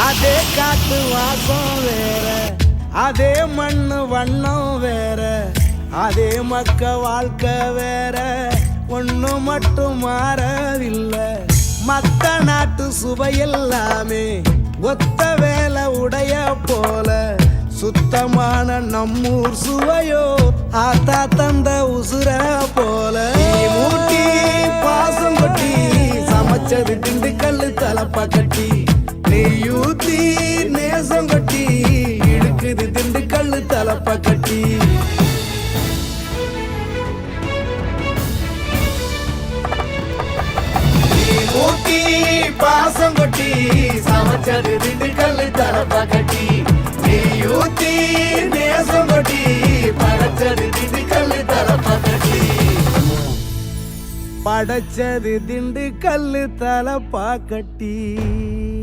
அதே காத்து வாசம் வேற, அதே மண்ணு வண்ணம் வேற, அதே மக்க வாழ்க்கை வேற, ஒண்ணு மட்டும் மாறவில்லை. மத்த நாட்டு சுவையெல்லாமே ஒத்த வேலை உடைய போல, சுத்தமான நம்மூர் சுவையோ ஆத்தா தந்த உசுர போல. மூட்டி பாசம் கொட்டி சமைச்சது திண்டுக்கல்லு தலப்பா கட்டி, நெய்யூத்தி நேசம் கொட்டி இழுக்குது திண்டுக்கல்லு தலப்பா கட்டி. மூட்டி பாசம் கொட்டி சமைச்சது திண்டுக்கல்லு தலப்பா கட்டி, நெய்யூத்தி நேசம் கொட்டி படைச்சது திண்டுக்கல்லு தலப்பா கட்டி. படைச்சது திண்டுக்கல்லு தலப்பா கட்டி.